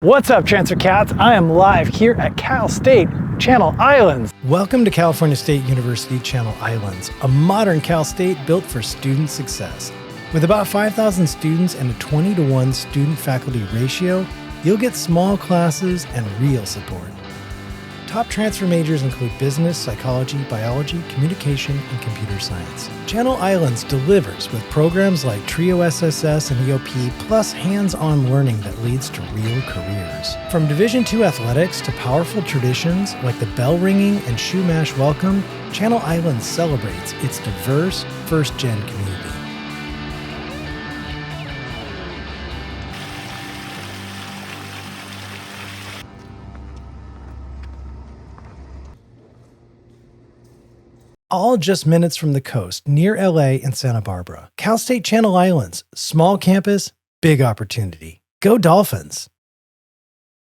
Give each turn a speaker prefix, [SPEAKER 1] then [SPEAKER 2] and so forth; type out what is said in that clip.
[SPEAKER 1] What's up, Transfer Cats? I am live here at Cal State Channel Islands. Welcome to California State University Channel Islands, a modern Cal State built for student success. With about 5,000 students and a 20-to-1 student-faculty ratio, you'll get small classes and real support. Top transfer majors include business, psychology, biology, communication, and computer science. Channel Islands delivers with programs like TRiO SSS and EOP, plus hands-on learning that leads to real careers. From Division II athletics to powerful traditions like the Bell Ringing and Chumash Welcome, Channel Islands celebrates its diverse first-gen community. All just minutes from the coast, near LA and Santa Barbara. Cal State Channel Islands, small campus, big opportunity. Go Dolphins!